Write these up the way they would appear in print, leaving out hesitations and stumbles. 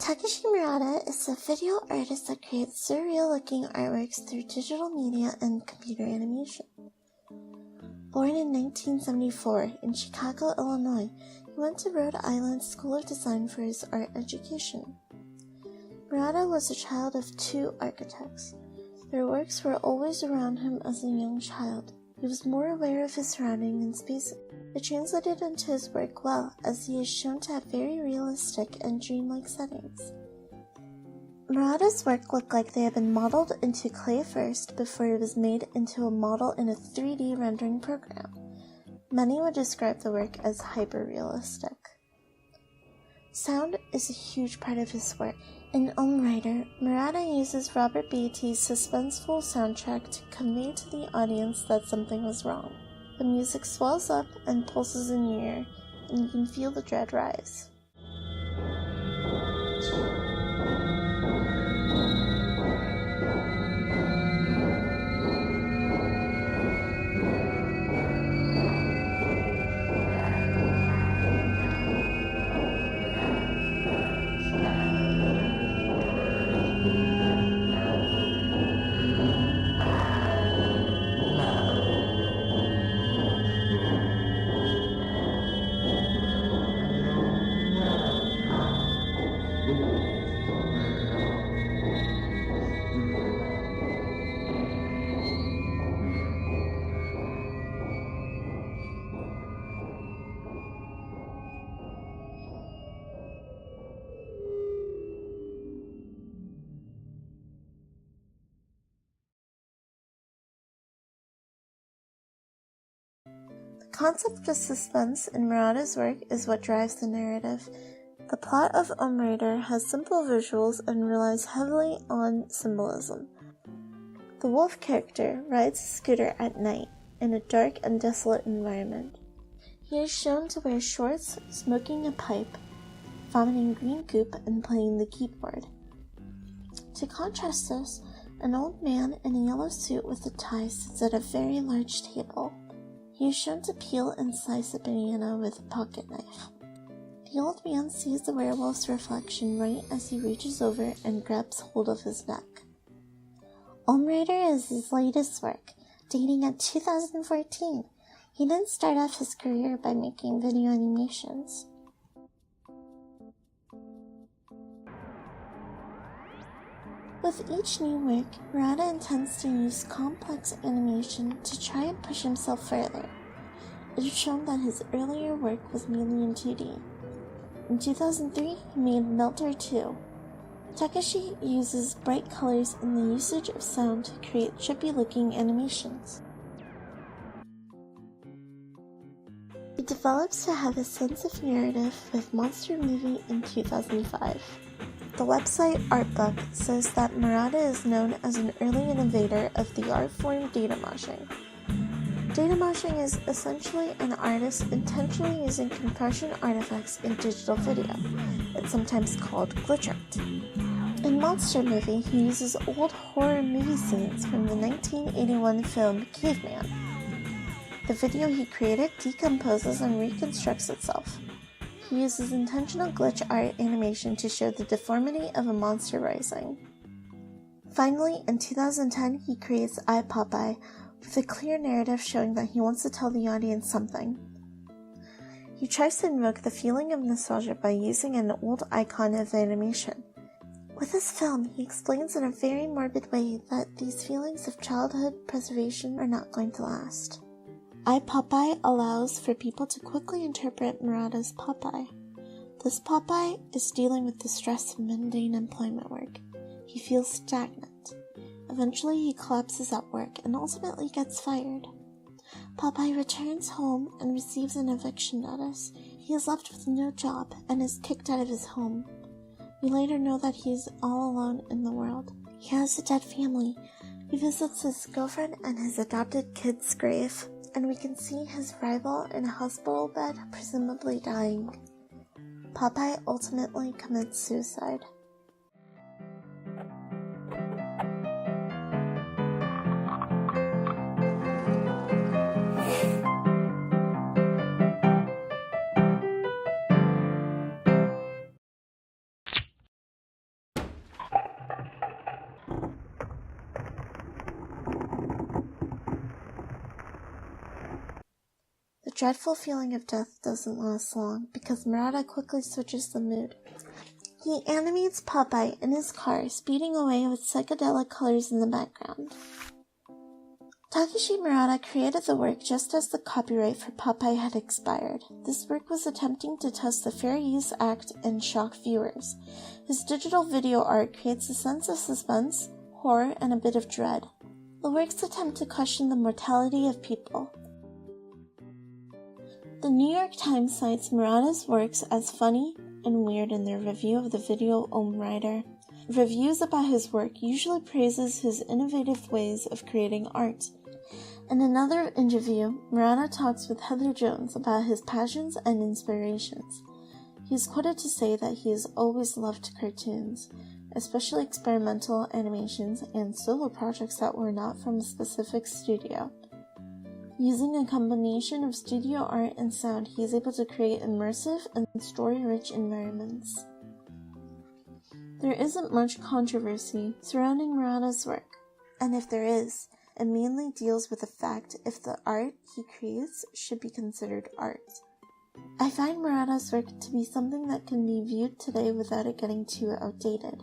Takeshi Murata is a video artist that creates surreal-looking artworks through digital media and computer animation. Born in 1974 in Chicago, Illinois, he went to Rhode Island School of Design for his art education. Murata was a child of two architects. Their works were always around him as a young child. He was more aware of his surroundings and space. It translated into his work well, as he is shown to have very realistic and dreamlike settings. Murata's work looked like they had been modeled into clay first before it was made into a model in a 3D rendering program. Many would describe the work as hyper-realistic. Sound is a huge part of his work. In Rider, Murata uses Robert Beatty's suspenseful soundtrack to convey to the audience that something was wrong. The music swells up and pulses in your ear, and you can feel the dread rise. The concept of suspense in Murata's work is what drives the narrative. The plot of Rider has simple visuals and relies heavily on symbolism. The wolf character rides a scooter at night in a dark and desolate environment. He is shown to wear shorts, smoking a pipe, vomiting green goop, and playing the keyboard. To contrast this, an old man in a yellow suit with a tie sits at a very large table. He is shown to peel and slice a banana with a pocket knife. The old man sees the werewolf's reflection right as he reaches over and grabs hold of his neck. Rider is his latest work, dating at 2014. He didn't start off his career by making video animations. With each new work, Murata intends to use complex animation to try and push himself further. It is shown that his earlier work was mainly in 2D. In 2003, he made Melter 2. Takeshi uses bright colors and the usage of sound to create trippy-looking animations. He develops to have a sense of narrative with Monster Movie in 2005. The website Artbook says that Murata is known as an early innovator of the art form data moshing. Data moshing is essentially an artist intentionally using compression artifacts in digital video. It's sometimes called glitch art. In Monster Movie, he uses old horror movie scenes from the 1981 film Caveman. The video he created decomposes and reconstructs itself. He uses intentional glitch art animation to show the deformity of a monster rising. Finally, in 2010, he creates I, Popeye, with a clear narrative showing that he wants to tell the audience something. He tries to invoke the feeling of nostalgia by using an old icon of animation. With this film, he explains in a very morbid way that these feelings of childhood preservation are not going to last. I, Popeye allows for people to quickly interpret Murata's Popeye. This Popeye is dealing with the stress of mundane employment work. He feels stagnant. Eventually, he collapses at work and ultimately gets fired. Popeye returns home and receives an eviction notice. He is left with no job and is kicked out of his home. We later know that he is all alone in the world. He has a dead family. He visits his girlfriend and his adopted kid's grave, and we can see his rival in a hospital bed, presumably dying. Popeye ultimately commits suicide. dreadful feeling of death doesn't last long because Murata quickly switches the mood. He animates Popeye in his car, speeding away with psychedelic colors in the background. Takeshi Murata created the work just as the copyright for Popeye had expired. This work was attempting to test the Fair Use Act and shock viewers. His digital video art creates a sense of suspense, horror, and a bit of dread. The work's attempt to question the mortality of people. The New York Times cites Murata's works as funny and weird in their review of the video Om Rider. Reviews about his work usually praises his innovative ways of creating art. In another interview, Murata talks with Heather Jones about his passions and inspirations. He is quoted to say that he has always loved cartoons, especially experimental animations and solo projects that were not from a specific studio. Using a combination of studio art and sound, he is able to create immersive and story-rich environments. There isn't much controversy surrounding Murata's work, and if there is, it mainly deals with the fact if the art he creates should be considered art. I find Murata's work to be something that can be viewed today without it getting too outdated.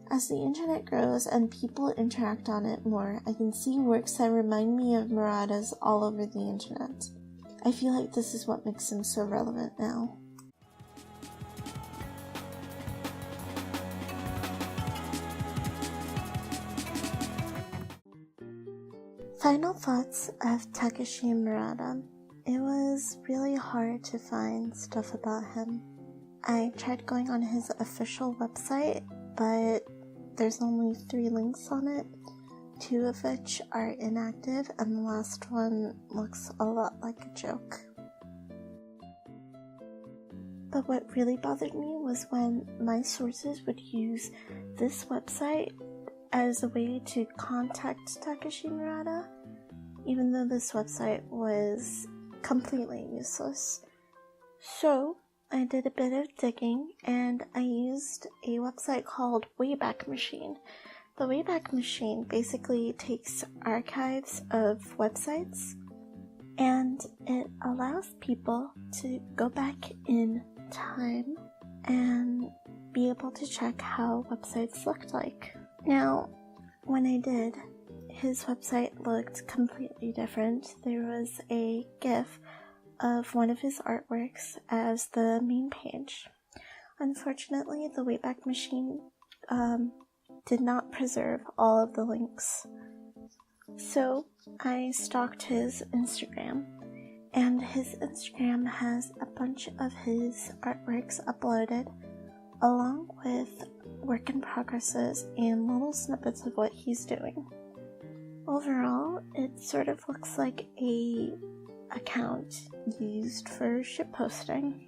As the internet grows and people interact on it more, I can see works that remind me of Murata's all over the internet. I feel like this is what makes him so relevant now. Final thoughts of Takeshi Murata. It was really hard to find stuff about him. I tried going on his official website, but there's only 3 links on it, 2 of which are inactive, and the last one looks a lot like a joke. But what really bothered me was when my sources would use this website as a way to contact Takeshi Murata, even though this website was completely useless. So I did a bit of digging and I used a website called Wayback Machine. The Wayback Machine basically takes archives of websites and it allows people to go back in time and be able to check how websites looked like. Now, when I did, his website looked completely different. There was a GIF of one of his artworks as the main page. Unfortunately, the Wayback Machine did not preserve all of the links. So I stalked his Instagram, and his Instagram has a bunch of his artworks uploaded, along with work in progresses and little snippets of what he's doing. Overall, it sort of looks like a account used for shitposting.